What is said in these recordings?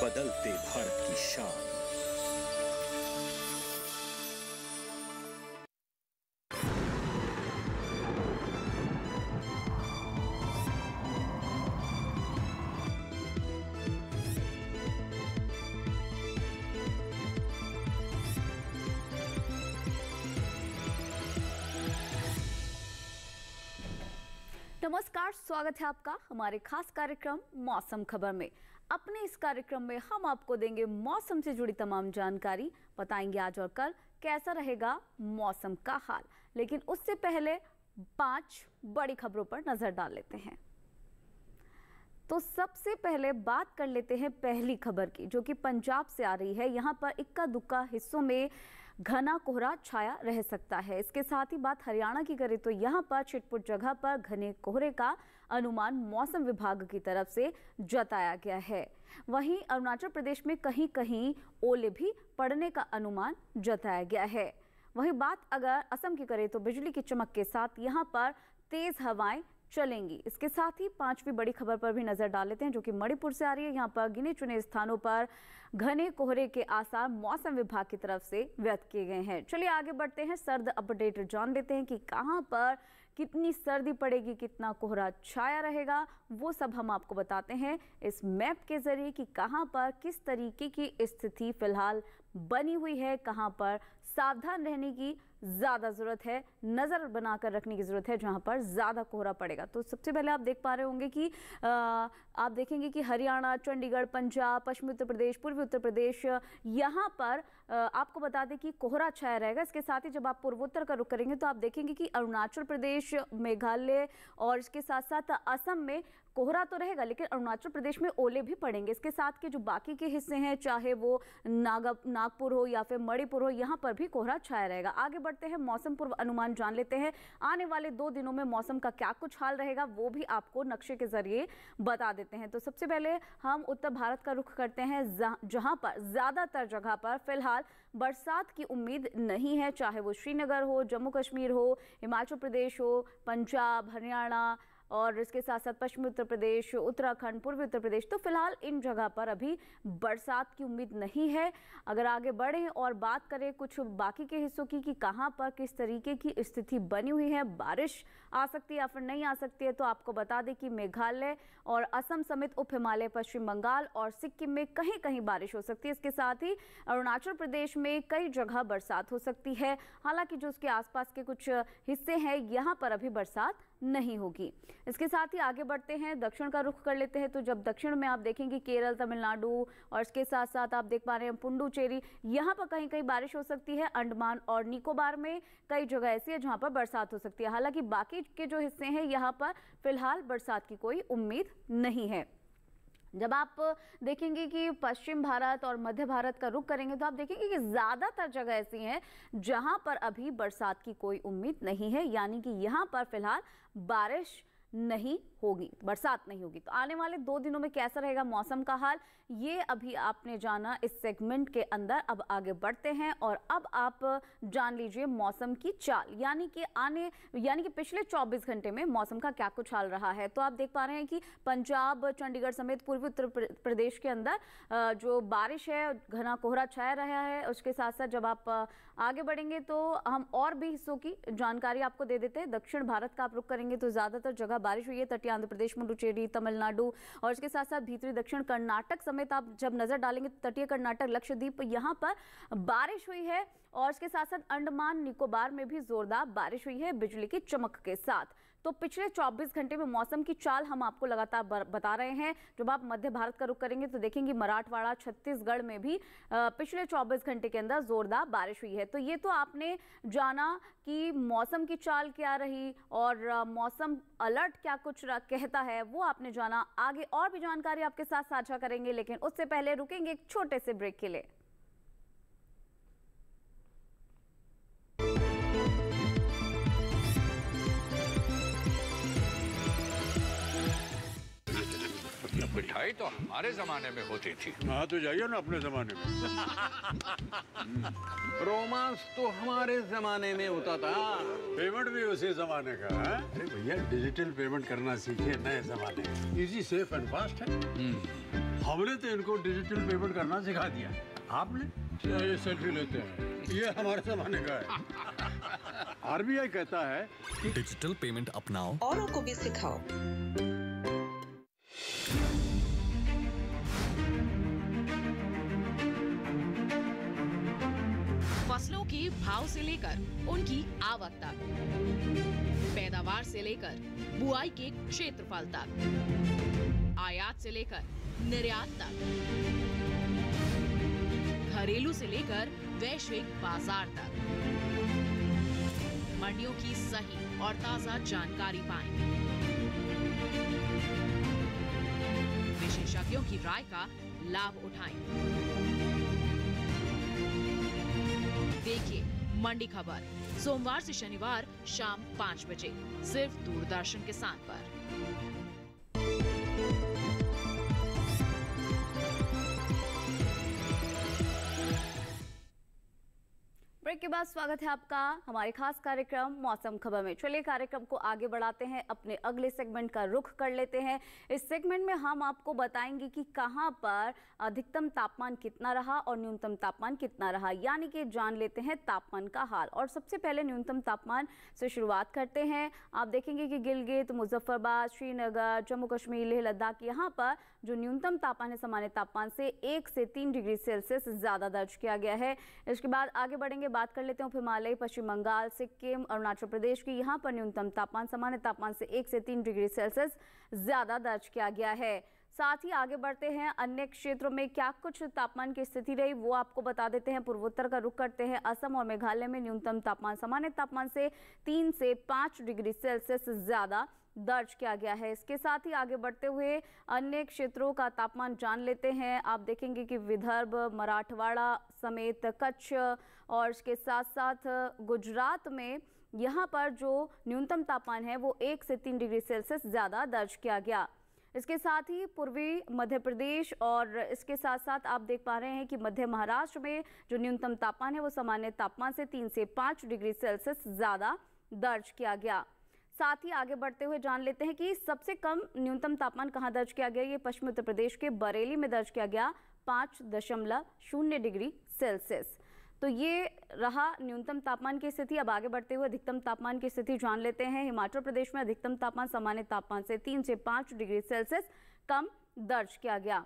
बदलते भारत की शान। नमस्कार, स्वागत है आपका हमारे खास कार्यक्रम मौसम खबर में। अपने इस कार्यक्रम में हम आपको देंगे मौसम से जुड़ी तमाम जानकारी, बताएंगे आज और कल कैसा रहेगा मौसम का हाल। लेकिन उससे पहले 5 बड़ी खबरों पर नजर डाल लेते हैं। तो सबसे पहले बात कर लेते हैं पहली खबर की, जो कि पंजाब से आ रही है। यहाँ पर इक्का दुक्का हिस्सों में घना कोहरा छाया रह सकता है। इसके साथ ही बात हरियाणा की करें तो यहाँ पर छिटपुट जगह पर घने कोहरे का अनुमान मौसम विभाग की तरफ से जताया गया है। वहीं अरुणाचल प्रदेश में कहीं कहीं ओले भी पड़ने का अनुमान जताया गया है। वहीं बात अगर असम की करें तो बिजली की चमक के साथ यहाँ पर तेज हवाएं चलेंगी। इसके साथ ही 5वीं बड़ी खबर पर भी नजर डाल लेते हैं, जो कि मणिपुर से आ रही है। यहाँ पर गिने चुने स्थानों पर घने कोहरे के आसार मौसम विभाग की तरफ से व्यक्त किए गए हैं। चलिए आगे बढ़ते हैं, सर्द अपडेट जान लेते हैं कि कहां पर कितनी सर्दी पड़ेगी, कितना कोहरा छाया रहेगा, वो सब हम आपको बताते हैं इस मैप के जरिए कि कहां पर किस तरीके की स्थिति फिलहाल बनी हुई है, कहां पर सावधान रहने की ज्यादा जरूरत है, नजर बनाकर रखने की जरूरत है जहां पर ज्यादा कोहरा पड़ेगा। तो सबसे पहले आप देख पा रहे होंगे कि आप देखेंगे कि हरियाणा, चंडीगढ़, पंजाब, पश्चिमी उत्तर प्रदेश, पूर्वी उत्तर प्रदेश, यहाँ पर आपको बता दें कि कोहरा छाया रहेगा। इसके साथ ही जब आप पूर्वोत्तर का रुख करेंगे तो आप देखेंगे कि अरुणाचल प्रदेश, मेघालय और इसके साथ साथ असम में कोहरा तो रहेगा, लेकिन अरुणाचल प्रदेश में ओले भी पड़ेंगे। इसके साथ के जो बाकी के हिस्से हैं, चाहे वो नागपुर हो या फिर मणिपुर हो, यहाँ पर भी कोहरा छाया रहेगा। आगे बढ़ते हैं, मौसम पूर्व अनुमान जान लेते हैं। आने वाले 2 दिनों में मौसम का क्या कुछ हाल रहेगा वो भी आपको नक्शे के जरिए बता देते हैं। तो सबसे पहले हम उत्तर भारत का रुख करते हैं, जहां पर ज्यादातर जगह पर फिलहाल बरसात की उम्मीद नहीं है, चाहे वो श्रीनगर हो, जम्मू कश्मीर हो, हिमाचल प्रदेश हो, पंजाब, हरियाणा और इसके साथ साथ पश्चिमी उत्तर प्रदेश, उत्तराखंड, पूर्वी उत्तर प्रदेश। तो फिलहाल इन जगह पर अभी बरसात की उम्मीद नहीं है। अगर आगे बढ़ें और बात करें कुछ बाकी के हिस्सों की कि कहां पर किस तरीके की स्थिति बनी हुई है, बारिश आ सकती है या फिर नहीं आ सकती है, तो आपको बता दें कि मेघालय और असम समेत उप हिमालय, पश्चिम बंगाल और सिक्किम में कहीं कहीं बारिश हो सकती है। इसके साथ ही अरुणाचल प्रदेश में कई जगह बरसात हो सकती है। हालांकि जो उसके आसपास के कुछ हिस्से हैं, यहाँ पर अभी बरसात नहीं होगी। इसके साथ ही आगे बढ़ते हैं, दक्षिण का रुख कर लेते हैं। तो जब दक्षिण में आप देखेंगे केरल, तमिलनाडु और इसके साथ साथ आप देख पा रहे हैं पुडुचेरी, यहाँ पर कहीं कहीं बारिश हो सकती है। अंडमान और निकोबार में कई जगह ऐसी है जहाँ पर बरसात हो सकती है। हालांकि बाकी के जो हिस्से हैं, यहाँ पर फिलहाल बरसात की कोई उम्मीद नहीं है। जब आप देखेंगे कि पश्चिम भारत और मध्य भारत का रुख करेंगे तो आप देखेंगे कि ज्यादातर जगह ऐसी हैं जहां पर अभी बरसात की कोई उम्मीद नहीं है, यानी कि यहां पर फिलहाल बारिश नहीं होगी, बरसात नहीं होगी। तो आने वाले 2 दिनों में कैसा रहेगा मौसम का हाल, ये अभी आपने जाना इस सेगमेंट के अंदर। अब आगे बढ़ते हैं और अब आप जान लीजिए मौसम की चाल, यानी कि पिछले 24 घंटे में मौसम का क्या कुछ हाल रहा है। तो आप देख पा रहे हैं कि पंजाब, चंडीगढ़ समेत पूर्वी उत्तर प्रदेश के अंदर जो बारिश है, घना कोहरा छाया रहा है। उसके साथ साथ जब आप आगे बढ़ेंगे तो हम और भी हिस्सों की जानकारी आपको दे देते हैं। दक्षिण भारत का आप रुख करेंगे तो ज्यादातर जगह बारिश हुई है। तटीय आंध्र प्रदेश, पुडुचेरी, तमिलनाडु और इसके साथ साथ भीतरी दक्षिण कर्नाटक समेत आप जब नजर डालेंगे तो तटीय कर्नाटक, लक्षद्वीप, यहाँ पर बारिश हुई है। और इसके साथ साथ अंडमान निकोबार में भी जोरदार बारिश हुई है बिजली की चमक के साथ। तो पिछले 24 घंटे में मौसम की चाल हम आपको लगातार बता रहे हैं। जब आप मध्य भारत का रुख करेंगे तो देखेंगे मराठवाड़ा, छत्तीसगढ़ में भी पिछले 24 घंटे के अंदर जोरदार बारिश हुई है। तो ये तो आपने जाना कि मौसम की चाल क्या रही और मौसम अलर्ट क्या कुछ कहता है, वो आपने जाना। आगे और भी जानकारी आपके साथ साझा करेंगे, लेकिन उससे पहले रुकेंगे एक छोटे से ब्रेक के लिए। मिठाई तो हमारे जमाने में होती थी। हाँ तो जाइए ना अपने जमाने में। रोमांस तो हमारे जमाने में होता था। पेमेंट भी उसी जमाने का है। अरे भैया डिजिटल पेमेंट करना सीखे नए जमाने में। इजी, सेफ एंड फास्ट है। हमने तो इनको डिजिटल पेमेंट करना सिखा दिया, आपने? ये सेल्फी लेते हैं, ये हमारे जमाने का है। आरबीआई कहता है कि डिजिटल पेमेंट अपनाओ, औरों को भी सिखाओ। फसलों के भाव से लेकर उनकी आवक तक, पैदावार से लेकर बुआई के क्षेत्रफल तक, आयात से लेकर निर्यात तक, घरेलू से लेकर वैश्विक बाजार तक, मंडियों की सही और ताजा जानकारी पाएं। विशेषज्ञों की राय का लाभ उठाएं। देखिए मंडी खबर सोमवार से शनिवार शाम 5 बजे सिर्फ दूरदर्शन किसान पर। ब्रेक के बाद स्वागत है आपका हमारे खास कार्यक्रम मौसम खबर में। चलिए कार्यक्रम को आगे बढ़ाते हैं, अपने अगले सेगमेंट का रुख कर लेते हैं। इस सेगमेंट में हम आपको बताएंगे कि कहां पर अधिकतम तापमान कितना रहा और न्यूनतम तापमान कितना रहा, यानी कि जान लेते हैं तापमान का हाल। और सबसे पहले न्यूनतम तापमान से शुरुआत करते हैं। आप देखेंगे कि गिलगित, मुजफ्फरबाद, श्रीनगर, जम्मू कश्मीर, लेह लद्दाख, यहाँ पर जो न्यूनतम तापमान है सामान्य तापमान से 1 से 3 डिग्री सेल्सियस ज्यादा दर्ज किया गया है। इसके बाद आगे बढ़ेंगे, बात कर लेते हैं हिमालय, पश्चिम बंगाल, सिक्किम, अरुणाचल प्रदेश की। यहाँ पर न्यूनतम तापमान सामान्य तापमान से 1 से 3 डिग्री सेल्सियस ज्यादा दर्ज किया गया है। साथ ही आगे बढ़ते हैं, अन्य क्षेत्रों में क्या कुछ तापमान की स्थिति रही वो आपको बता देते हैं। पूर्वोत्तर का रुख करते हैं। असम और मेघालय में न्यूनतम तापमान सामान्य तापमान से 3 से 5 डिग्री सेल्सियस ज्यादा दर्ज किया गया है। इसके साथ ही आगे बढ़ते हुए अन्य क्षेत्रों का तापमान जान लेते हैं। आप देखेंगे कि विदर्भ, मराठवाड़ा समेत कच्छ और इसके साथ साथ गुजरात में यहाँ पर जो न्यूनतम तापमान है वो 1 से 3 डिग्री सेल्सियस ज़्यादा दर्ज किया गया। इसके साथ ही पूर्वी मध्य प्रदेश और इसके साथ साथ आप देख पा रहे हैं कि मध्य महाराष्ट्र में जो न्यूनतम तापमान है वो सामान्य तापमान से 3 से 5 डिग्री सेल्सियस ज़्यादा दर्ज किया गया। साथ ही आगे बढ़ते हुए जान लेते हैं कि सबसे कम न्यूनतम तापमान कहां दर्ज किया गया। ये पश्चिमी उत्तर प्रदेश के बरेली में दर्ज किया गया 5.0 डिग्री सेल्सियस। तो ये रहा न्यूनतम तापमान की स्थिति। अब आगे बढ़ते हुए अधिकतम तापमान की स्थिति जान लेते हैं। हिमाचल प्रदेश में अधिकतम तापमान सामान्य तापमान से 3 से 5 डिग्री सेल्सियस कम दर्ज किया गया।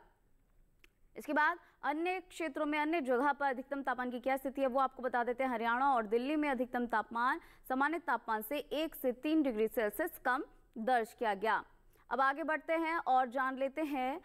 इसके बाद अन्य क्षेत्रों में अन्य जगह पर अधिकतम तापमान की क्या स्थिति है वो आपको बता देते हैं। हरियाणा और दिल्ली में अधिकतम तापमान सामान्य तापमान से 1 से 3 डिग्री सेल्सियस कम दर्ज किया गया। अब आगे बढ़ते हैं और जान लेते हैं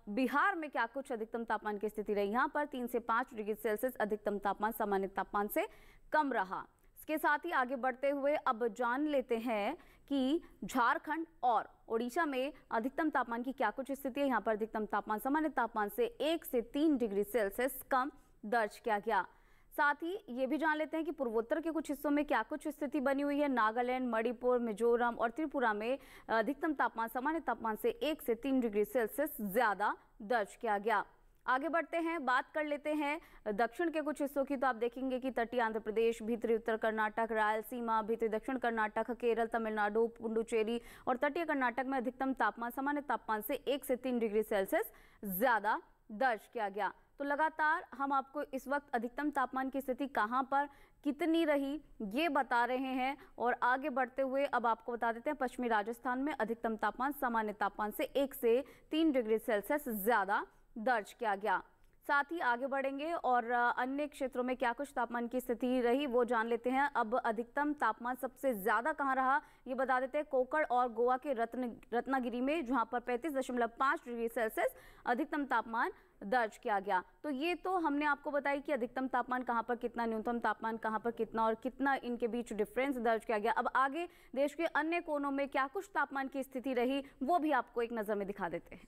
बिहार में क्या कुछ अधिकतम तापमान की स्थिति रही। यहाँ पर 3 से 5 डिग्री सेल्सियस अधिकतम तापमान सामान्य तापमान से कम रहा। इसके साथ ही आगे बढ़ते हुए अब जान लेते हैं कि झारखंड और ओडिशा में अधिकतम तापमान की क्या कुछ स्थिति है। यहाँ पर अधिकतम तापमान सामान्य तापमान से 1 से 3 डिग्री सेल्सियस कम दर्ज किया गया। साथ ही ये भी जान लेते हैं कि पूर्वोत्तर के कुछ हिस्सों में क्या कुछ स्थिति बनी हुई है। नागालैंड, मणिपुर, मिजोरम और त्रिपुरा में अधिकतम तापमान सामान्य तापमान से 1 से 3 डिग्री सेल्सियस ज्यादा दर्ज किया गया। आगे बढ़ते हैं, बात कर लेते हैं दक्षिण के कुछ हिस्सों की। तो आप देखेंगे कि तटीय आंध्र प्रदेश, भीतरी उत्तर कर्नाटक, रायलसीमा, भीतरी दक्षिण कर्नाटक, केरल, तमिलनाडु, पुडुचेरी और तटीय कर्नाटक में अधिकतम तापमान सामान्य तापमान से 1 से 3 डिग्री सेल्सियस ज्यादा दर्ज किया गया। तो लगातार हम आपको इस वक्त अधिकतम तापमान की स्थिति कहां पर कितनी रही ये बता रहे हैं। और आगे बढ़ते हुए अब आपको बता देते हैं पश्चिमी राजस्थान में अधिकतम तापमान सामान्य तापमान से 1 से 3 डिग्री सेल्सियस ज्यादा दर्ज किया गया। साथ ही आगे बढ़ेंगे और अन्य क्षेत्रों में क्या कुछ तापमान की स्थिति रही वो जान लेते हैं। अब अधिकतम तापमान सबसे ज्यादा कहां रहा ये बता देते हैं। कोकण और गोवा के रत्नागिरी में, जहां पर 35.5 डिग्री सेल्सियस अधिकतम तापमान दर्ज किया गया। तो ये तो हमने आपको बताई कि अधिकतम तापमान कहां पर कितना, न्यूनतम तापमान कहां पर कितना और कितना इनके बीच डिफरेंस दर्ज किया गया। अब आगे देश के अन्य कोनों में क्या कुछ तापमान की स्थिति रही वो भी आपको एक नजर में दिखा देते हैं।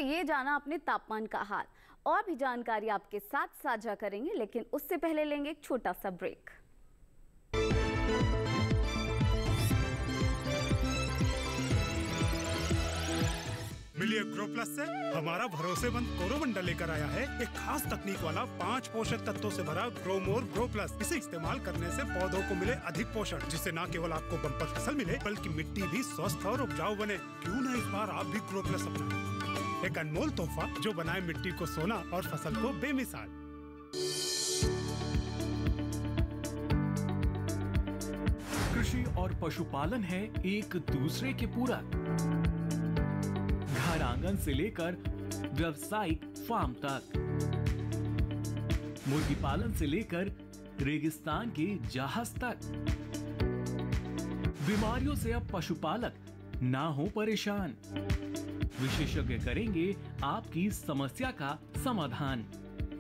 ये जाना अपने तापमान का हाल। और भी जानकारी आपके साथ साझा करेंगे, लेकिन उससे पहले लेंगे एक छोटा सा ब्रेक। मिलिए ग्रो प्लस से हमारा भरोसेमंद कोरोमंडल लेकर आया है एक खास तकनीक वाला 5 पोषक तत्वों से भरा ग्रो मोर ग्रो प्लस। इसे इस्तेमाल करने से पौधों को मिले अधिक पोषण, जिससे न केवल आपको बम्पर फसल मिले बल्कि मिट्टी भी स्वस्थ और उपजाऊ बने। क्यों न इस बार आप भी ग्रो प्लस अपनाएं। एक अनमोल तोहफा जो बनाए मिट्टी को सोना और फसल को बेमिसाल। कृषि और पशुपालन है एक दूसरे के पूरक। घर आंगन से लेकर व्यावसायिक फार्म तक, मुर्गी पालन से लेकर रेगिस्तान के जहाज तक। बीमारियों से अब पशुपालक ना हो परेशान। विशेषज्ञ करेंगे आपकी समस्या का समाधान।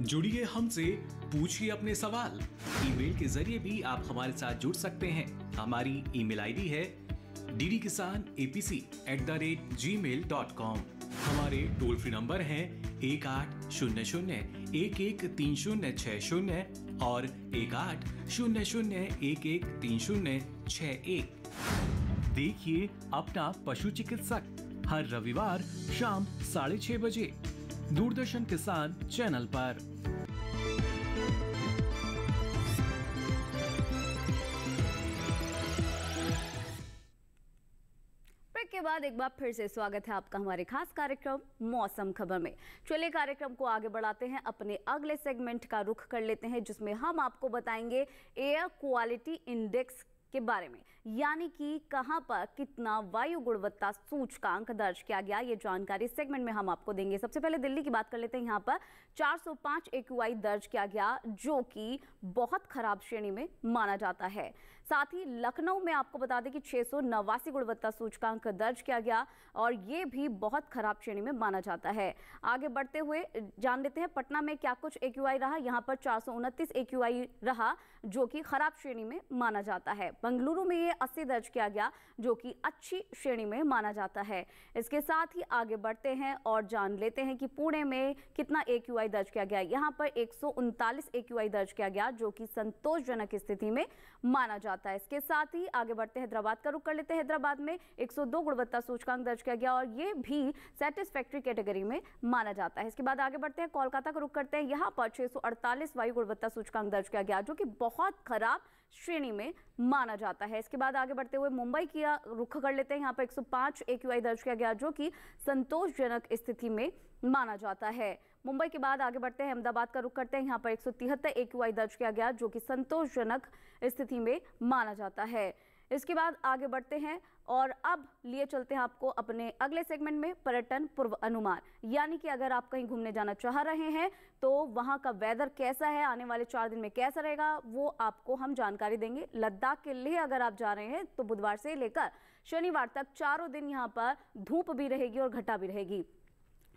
जुड़िए हमसे, पूछिए अपने सवाल। ईमेल के जरिए भी आप हमारे साथ जुड़ सकते हैं। हमारी ईमेल आईडी है ddkisanapc@gmail.com। हमारे टोल फ्री नंबर हैं 1800-113060 और 1800-113061। देखिए अपना पशु चिकित्सक हर रविवार शाम 6:30 बजे दूरदर्शन किसान चैनल पर। के बाद एक बार फिर से स्वागत है आपका हमारे खास कार्यक्रम मौसम खबर में। चलिए कार्यक्रम को आगे बढ़ाते हैं, अपने अगले सेगमेंट का रुख कर लेते हैं, जिसमें हम आपको बताएंगे एयर क्वालिटी इंडेक्स के बारे में, यानी कि कहां पर कितना वायु गुणवत्ता सूचकांक दर्ज किया गया। ये जानकारी सेगमेंट में हम आपको देंगे। सबसे पहले दिल्ली की बात कर लेते हैं। यहाँ पर 405 AQI दर्ज किया गया, जो कि बहुत खराब श्रेणी में माना जाता है। साथ ही लखनऊ में आपको बता दें कि 689 गुणवत्ता सूचकांक दर्ज किया गया, और ये भी बहुत खराब श्रेणी में माना जाता है। आगे बढ़ते हुए जान लेते हैं पटना में क्या कुछ AQI रहा। यहाँ पर 429 AQI रहा, जो कि खराब श्रेणी में माना जाता है। बेंगलुरु में ये 80 दर्ज किया गया, जो कि अच्छी श्रेणी में माना जाता है। इसके साथ ही आगे बढ़ते हैं और जान लेते हैं कि पुणे में कितना AQI दर्ज किया गया। यहाँ पर 139 AQI दर्ज किया गया, जो कि संतोषजनक स्थिति में माना जाता है। इसके साथ ही आगे बढ़ते हैं, हैदराबाद का रुख कर लेते हैं। हैदराबाद में 102 गुणवत्ता सूचकांक दर्ज किया गया, और ये भी सेटिस्फैक्ट्री कैटेगरी में माना जाता है। इसके बाद आगे बढ़ते हैं, कोलकाता का रुख करते हैं। यहाँ पर 648 वायु गुणवत्ता सूचकांक दर्ज किया गया, जो कि बहुत खराब श्रेणी में माना जाता है। इसके बाद आगे बढ़ते हुए मुंबई की रुख कर लेते हैं। यहाँ पर 105 AQI दर्ज किया गया, जो कि संतोषजनक स्थिति में माना जाता है। मुंबई के बाद आगे बढ़ते हैं, अहमदाबाद का रुख करते हैं। यहाँ पर 173 AQI दर्ज किया गया, जो कि संतोषजनक स्थिति में माना जाता है। इसके बाद आगे बढ़ते हैं और अब लिए चलते हैं आपको अपने अगले सेगमेंट में, पर्यटन पूर्व अनुमान। यानी कि अगर आप कहीं घूमने जाना चाह रहे हैं तो वहां का वेदर कैसा है, आने वाले 4 दिन में कैसा रहेगा, वो आपको हम जानकारी देंगे। लद्दाख के लिए अगर आप जा रहे हैं तो बुधवार से लेकर शनिवार तक चारों दिन यहाँ पर धूप भी रहेगी और घटा भी रहेगी।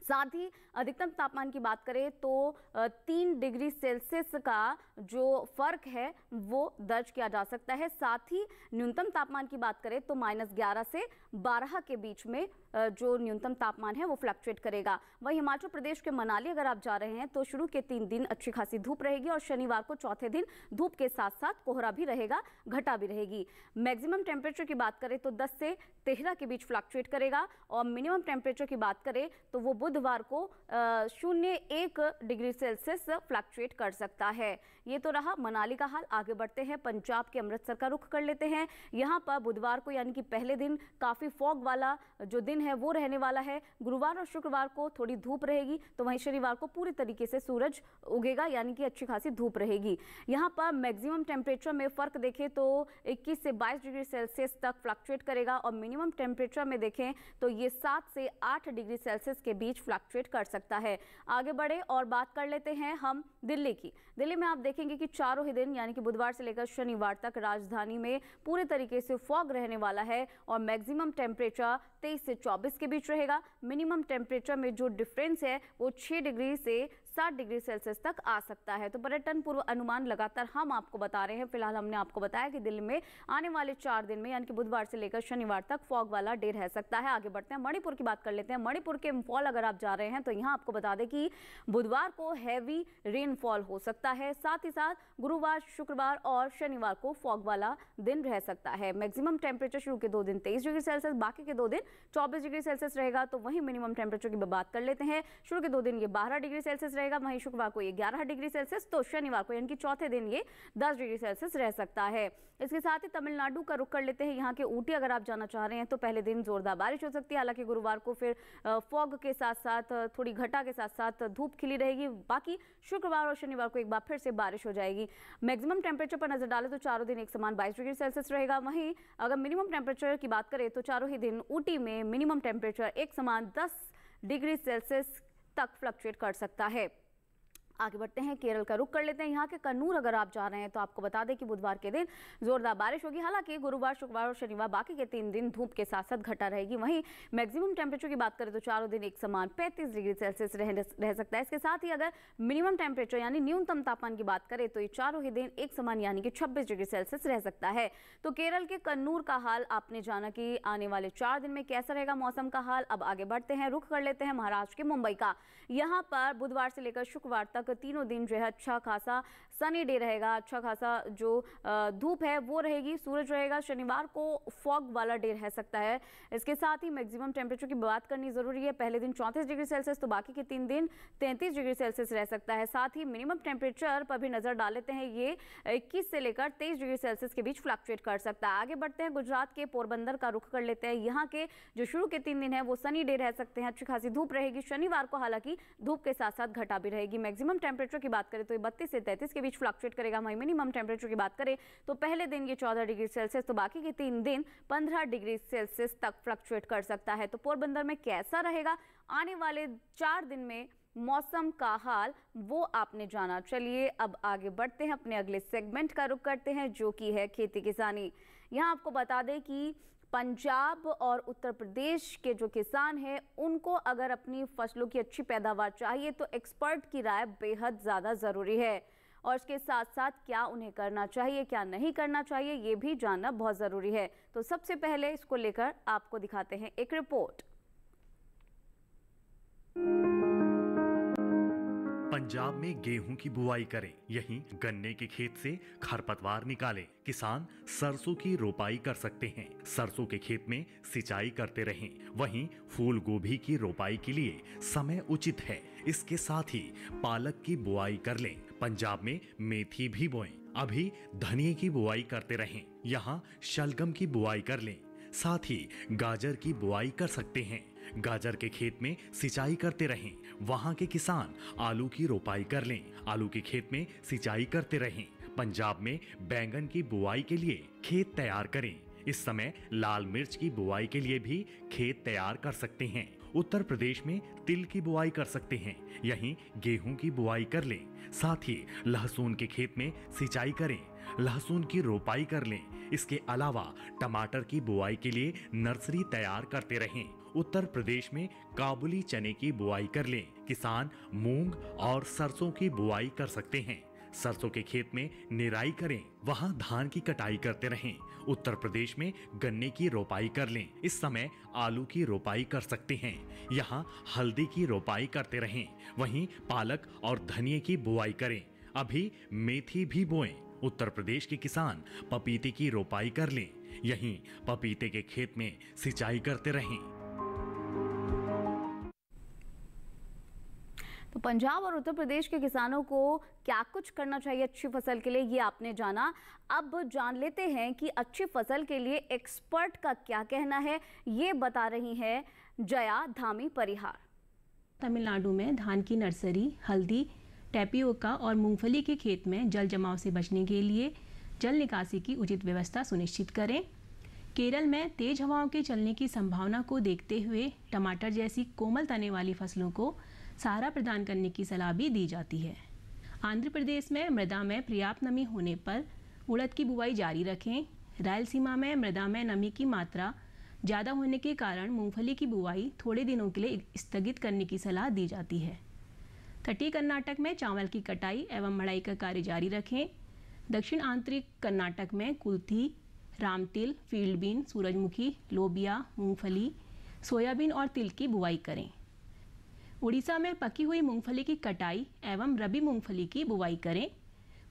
साथ ही अधिकतम तापमान की बात करें तो 3 डिग्री सेल्सियस का जो फर्क है वो दर्ज किया जा सकता है। साथ ही न्यूनतम तापमान की बात करें तो -11 से 12 के बीच में जो न्यूनतम तापमान है वो फ्लक्चुएट करेगा। वहीं हिमाचल प्रदेश के मनाली अगर आप जा रहे हैं तो शुरू के 3 दिन अच्छी खासी धूप रहेगी, और शनिवार को चौथे दिन धूप के साथ साथ कोहरा भी रहेगा, घटा भी रहेगी। मैक्सिमम टेम्परेचर की बात करें तो 10 से 13 के बीच फ्लक्चुएट करेगा, और मिनिमम टेम्परेचर की बात करें तो वो बुधवार को 0.1 डिग्री सेल्सियस फ्लक्चुएट कर सकता है। ये तो रहा मनाली का हाल। आगे बढ़ते हैं, पंजाब के अमृतसर का रुख कर लेते हैं। यहाँ पर बुधवार को यानी कि पहले दिन काफ़ी फॉग वाला जो दिन है वो रहने वाला है। गुरुवार और शुक्रवार को थोड़ी धूप रहेगी, तो वहीं शनिवार को पूरी तरीके से सूरज उगेगा, यानी कि अच्छी खासी धूप रहेगी। यहाँ पर मैक्सिमम टेम्परेचर में फ़र्क देखें तो 21 से 22 डिग्री सेल्सियस तक फ्लक्चुएट करेगा, और मिनिमम टेम्परेचर में देखें तो ये 7 से 8 डिग्री सेल्सियस के बीच फ्लक्चुएट कर सकता है। आगे बढ़े और बात कर लेते हैं हम दिल्ली की। दिल्ली में आप देखेंगे कि चारों ही दिन यानी कि बुधवार से लेकर शनिवार तक राजधानी में पूरे तरीके से फॉग रहने वाला है, और मैक्सिमम टेम्परेचर 23 से 24 के बीच रहेगा। मिनिमम टेम्परेचर में जो डिफरेंस है वो 6 डिग्री से 60 डिग्री सेल्सियस तक आ सकता है। तो पर्यटन पूर्व अनुमान लगातार हम आपको बता रहे हैं। फिलहाल हमने आपको बताया कि दिल्ली में आने वाले 4 दिन में यानी कि बुधवार से लेकर शनिवार तक फॉग वाला डे रह सकता है। आगे बढ़ते हैं, मणिपुर की बात कर लेते हैं। मणिपुर के इम्फॉल अगर आप जा रहे हैं तो यहाँ आपको बता दें कि बुधवार को हैवी रेनफॉल हो सकता है। साथ ही साथ गुरुवार, शुक्रवार और शनिवार को फॉग वाला दिन रह सकता है। मैक्सिमम टेम्परेचर शुरू के 2 दिन 23 डिग्री सेल्सियस, बाकी के 2 दिन 24 डिग्री सेल्सियस रहेगा। तो वहीं मिनिमम टेम्परेचर की बात कर लेते हैं। शुरू के 2 दिन ये 12 डिग्री सेल्सियस रहेगा, वहीं शुक्रवार को ये 11 डिग्री सेल्सियस, तो शनिवार को यानी कि चौथे दिन ये 10 डिग्री सेल्सियस रह सकता है। इसके साथ ही तमिलनाडु का रुख कर लेते हैं। यहाँ के ऊटी अगर आप जाना चाह रहे हैं तो पहले दिन जोरदार बारिश हो सकती है। हालांकि गुरुवार को फिर फॉग के साथ साथ थोड़ी घटा के साथ साथ धूप खिली रहेगी। बाकी शुक्रवार और शनिवार को एक बार फिर से बारिश हो जाएगी। मैक्सिमम टेम्परेचर पर नजर डालें तो चारों दिन एक समान 22 डिग्री सेल्सियस रहेगा। वहीं अगर मिनिमम टेम्परेचर की बात करें तो चारों ही दिन ऊटी में मिनिमम टेम्परेचर एक समान 10 डिग्री सेल्सियस तक फ्लक्चुएट कर सकता है। आगे बढ़ते हैं, केरल का रुख कर लेते हैं। यहाँ के कन्नूर अगर आप जा रहे हैं तो आपको बता दें कि बुधवार के दिन जोरदार बारिश होगी। हालांकि गुरुवार, शुक्रवार और शनिवार बाकी के 3 दिन धूप के साथ साथ घटा रहेगी। वहीं मैक्सिमम टेम्परेचर की बात करें तो चारों दिन एक समान 35 डिग्री सेल्सियस रह सकता है। इसके साथ ही अगर मिनिमम टेम्परेचर यानी न्यूनतम तापमान की बात करें तो ये चारों ही दिन एक समान यानी कि 26 डिग्री सेल्सियस रह सकता है। तो केरल के कन्नूर का हाल आपने जाना कि आने वाले 4 दिन में कैसा रहेगा मौसम का हाल। अब आगे बढ़ते हैं, रुख कर लेते हैं महाराष्ट्र के मुंबई का। यहाँ पर बुधवार से लेकर शुक्रवार तक तीनों दिन जो है अच्छा खासा सनी डे रहेगा। अच्छा खासा जो धूप है वो रहेगी, सूरज रहेगा। शनिवार को फॉग वाला डे रह सकता है। इसके साथ ही मैक्सिमम टेम्परेचर की बात करनी जरूरी है। पहले दिन 34 डिग्री सेल्सियस तो बाकी के 3 दिन 33 डिग्री सेल्सियस रह सकता है। साथ ही मिनिमम टेम्परेचर पर भी नजर डाल लेते हैं, ये 21 से लेकर 23 डिग्री सेल्सियस के बीच फ्लक्चुएट कर सकता है। आगे बढ़ते हैं, गुजरात के पोरबंदर का रुख कर लेते हैं। यहाँ के जो शुरू के 3 दिन है वो सनी डे रह सकते हैं। अच्छी खासी धूप रहेगी। शनिवार को हालांकि धूप के साथ साथ घटा भी रहेगी। मैक्सिमम टेम्परेचर की बात करें तो 32 से 33 के बीच फ्लक्चुएट करेगा। वहीं मिनिमम टेम्परेचर की बात करें तो पहले दिन ये 14 डिग्री सेल्सियस तो बाकी के 3 दिन 15 डिग्री सेल्सियस तक फ्लक्चुएट कर सकता है। तो पोरबंदर में कैसा रहेगा आने वाले 4 दिन में मौसम का हाल, वो आपने जाना। चलिए अब आगे बढ़ते हैं, अपने अगले सेगमेंट का रुख करते हैं जो कि है खेती किसानी। यहाँ आपको बता दें कि पंजाब और उत्तर प्रदेश के जो किसान हैं उनको अगर अपनी फसलों की अच्छी पैदावार चाहिए तो एक्सपर्ट की राय बेहद ज़्यादा ज़रूरी है। और इसके साथ साथ क्या उन्हें करना चाहिए, क्या नहीं करना चाहिए, ये भी जानना बहुत ज़रूरी है। तो सबसे पहले इसको लेकर आपको दिखाते हैं एक रिपोर्ट। पंजाब में गेहूं की बुआई करें, यहीं गन्ने के खेत से खरपतवार निकालें। किसान सरसों की रोपाई कर सकते हैं, सरसों के खेत में सिंचाई करते रहें। वहीं फूल गोभी की रोपाई के लिए समय उचित है। इसके साथ ही पालक की बुआई कर लें। पंजाब में मेथी भी बोएं। अभी धनिये की बुआई करते रहें। यहाँ शलगम की बुआई कर लें। साथ ही गाजर की बुआई कर सकते हैं। गाजर के खेत में सिंचाई करते रहें। वहाँ के किसान आलू की रोपाई कर लें। आलू के खेत में सिंचाई करते रहें। पंजाब में बैंगन की बुआई के लिए खेत तैयार करें। इस समय लाल मिर्च की बुआई के लिए भी खेत तैयार कर सकते हैं। उत्तर प्रदेश में तिल की बुआई कर सकते हैं। यहीं गेहूं की बुआई कर लें। साथ ही लहसुन के खेत में सिंचाई करें, लहसुन की रोपाई कर लें। इसके अलावा टमाटर की बुआई के लिए नर्सरी तैयार करते रहें। उत्तर प्रदेश में काबुली चने की बुआई कर लें। किसान मूंग और सरसों की बुआई कर सकते हैं। सरसों के खेत में निराई करें, वहां धान की कटाई करते रहें। उत्तर प्रदेश में गन्ने की रोपाई कर लें। इस समय आलू की रोपाई कर सकते हैं। यहाँ हल्दी की रोपाई करते रहें। वहीं पालक और धनिये की बुआई करें। अभी मेथी भी बोएं। उत्तर प्रदेश के किसान पपीते की रोपाई कर लें। यहीं पपीते के खेत में सिंचाई करते रहें। तो पंजाब और उत्तर प्रदेश के किसानों को क्या कुछ करना चाहिए अच्छी फसल के लिए, ये आपने जाना। अब जान लेते हैं कि अच्छी फसल के लिए एक्सपर्ट का क्या कहना है। ये बता रही है जया धामी परिहार। तमिलनाडु में धान की नर्सरी, हल्दी, टैपियोका और मूंगफली के खेत में जल जमाव से बचने के लिए जल निकासी की उचित व्यवस्था सुनिश्चित करें। केरल में तेज हवाओं के चलने की संभावना को देखते हुए टमाटर जैसी कोमल तने वाली फसलों को सहारा प्रदान करने की सलाह भी दी जाती है। आंध्र प्रदेश में मृदा में पर्याप्त नमी होने पर उड़द की बुवाई जारी रखें। रायलसीमा में मृदा में नमी की मात्रा ज़्यादा होने के कारण मूंगफली की बुवाई थोड़े दिनों के लिए स्थगित करने की सलाह दी जाती है। तटीय कर्नाटक में चावल की कटाई एवं मड़ाई का कार्य जारी रखें। दक्षिण आंतरिक कर्नाटक में कुल्थी, रामतिल, फील्ड बीन, सूरजमुखी, लोबिया, मूंगफली, सोयाबीन और तिल की बुवाई करें। उड़ीसा में पकी हुई मूंगफली की कटाई एवं रबी मूंगफली की बुवाई करें।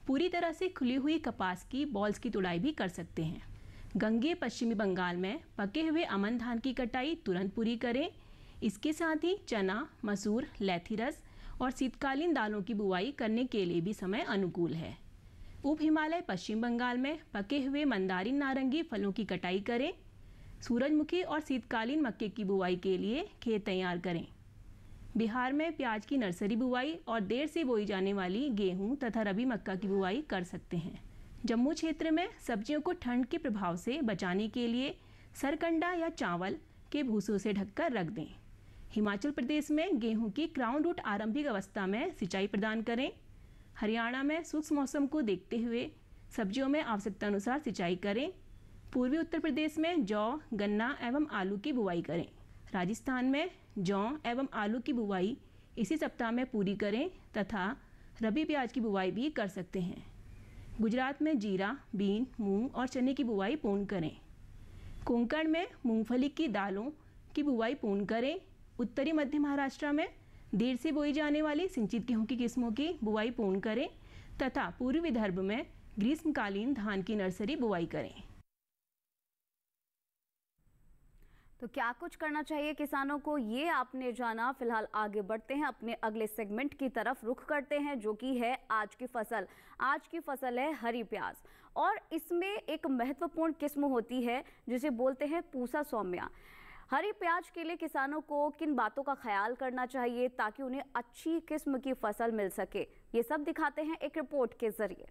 पूरी तरह से खुली हुई कपास की बॉल्स की तुड़ाई भी कर सकते हैं। गंगेय पश्चिमी बंगाल में पके हुए अमन धान की कटाई तुरंत पूरी करें। इसके साथ ही चना, मसूर, लेथिरस और शीतकालीन दालों की बुवाई करने के लिए भी समय अनुकूल है। उप हिमालय पश्चिम बंगाल में पके हुए मंदारिन नारंगी फलों की कटाई करें। सूरजमुखी और शीतकालीन मक्के की बुवाई के लिए खेत तैयार करें। बिहार में प्याज की नर्सरी बुवाई और देर से बोई जाने वाली गेहूं तथा रबी मक्का की बुवाई कर सकते हैं। जम्मू क्षेत्र में सब्जियों को ठंड के प्रभाव से बचाने के लिए सरकंडा या चावल के भूसों से ढककर रख दें। हिमाचल प्रदेश में गेहूं की क्राउन रूट आरंभिक अवस्था में सिंचाई प्रदान करें। हरियाणा में शुष्क मौसम को देखते हुए सब्जियों में आवश्यकता अनुसार सिंचाई करें। पूर्वी उत्तर प्रदेश में जौ, गन्ना एवं आलू की बुवाई करें। राजस्थान में जौ एवं आलू की बुवाई इसी सप्ताह में पूरी करें तथा रबी प्याज की बुवाई भी कर सकते हैं। गुजरात में जीरा, बीन, मूंग और चने की बुवाई पूर्ण करें। कोंकण में मूंगफली की दालों की बुवाई पूर्ण करें। उत्तरी मध्य महाराष्ट्र में देर से बोई जाने वाली सिंचित गेहूं की किस्मों की बुवाई पूर्ण करें तथा पूर्वी विदर्भ में ग्रीष्मकालीन धान की नर्सरी बुवाई करें। तो क्या कुछ करना चाहिए किसानों को, ये आपने जाना। फिलहाल आगे बढ़ते हैं, अपने अगले सेगमेंट की तरफ रुख करते हैं, जो कि है आज की फसल। आज की फसल है हरी प्याज और इसमें एक महत्वपूर्ण किस्म होती है जिसे बोलते हैं पूसा सौम्या। हरी प्याज के लिए किसानों को किन बातों का ख्याल करना चाहिए ताकि उन्हें अच्छी किस्म की फसल मिल सके, ये सब दिखाते हैं एक रिपोर्ट के जरिए।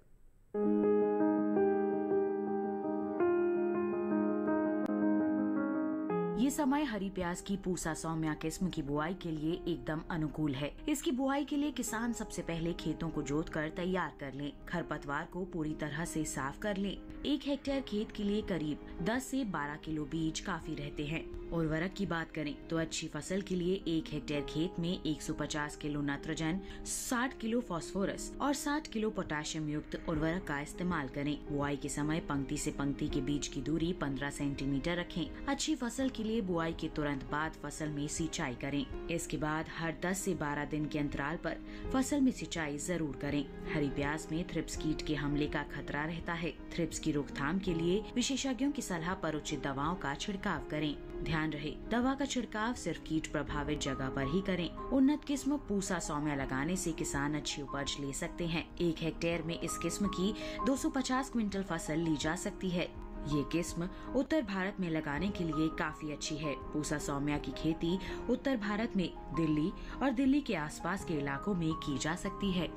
ये समय हरी प्याज की पूसा सौम्या किस्म की बुआई के लिए एकदम अनुकूल है। इसकी बुआई के लिए किसान सबसे पहले खेतों को जोतकर तैयार कर लें। खरपतवार को पूरी तरह से साफ कर लें। 1 हेक्टेयर खेत के लिए करीब 10 से 12 किलो बीज काफी रहते हैं। उर्वरक की बात करें तो अच्छी फसल के लिए 1 हेक्टेयर खेत में 150 किलो नाइट्रोजन, 60 किलो फास्फोरस और 60 किलो पोटेशियम युक्त उर्वरक का इस्तेमाल करें। बुआई के समय पंक्ति से पंक्ति के बीच की दूरी 15 सेंटीमीटर रखें। अच्छी फसल के लिए बुआई के तुरंत बाद फसल में सिंचाई करें। इसके बाद हर 10 से 12 दिन के अंतराल पर फसल में सिंचाई जरूर करें। हरी प्याज में थ्रिप्स कीट के हमले का खतरा रहता है। थ्रिप्स की रोकथाम के लिए विशेषज्ञों की सलाह पर उचित दवाओं का छिड़काव करें। ध्यान रहे, दवा का छिड़काव सिर्फ कीट प्रभावित जगह पर ही करें। उन्नत किस्म पूसा सौम्या लगाने से किसान अच्छी उपज ले सकते हैं। 1 हेक्टेयर में इस किस्म की 250 क्विंटल फसल ली जा सकती है। ये किस्म उत्तर भारत में लगाने के लिए काफी अच्छी है। पूसा सौम्या की खेती उत्तर भारत में दिल्ली और दिल्ली के आसपास के इलाकों में की जा सकती है।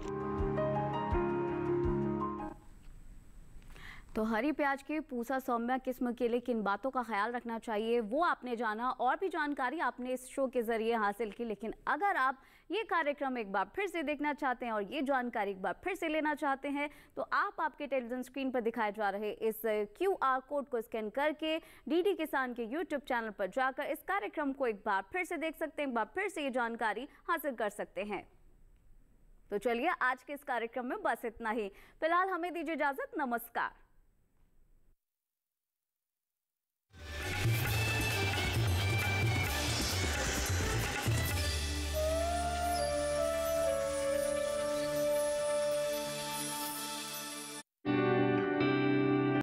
तो हरी प्याज की पूसा सौम्या किस्म के लिए किन बातों का ख्याल रखना चाहिए वो आपने जाना, और भी जानकारी आपने इस शो के जरिए हासिल की। लेकिन अगर आप ये कार्यक्रम एक बार फिर से देखना चाहते हैं और ये जानकारी एक बार फिर से लेना चाहते हैं तो आप आपके टेलीविजन स्क्रीन पर दिखाए जा रहे इस QR कोड को स्कैन करके DD किसान के YouTube चैनल पर जाकर इस कार्यक्रम को एक बार फिर से देख सकते हैं, एक बार फिर से ये जानकारी हासिल कर सकते हैं। तो चलिए आज के इस कार्यक्रम में बस इतना ही। फिलहाल हमें दीजिए इजाजत। नमस्कार।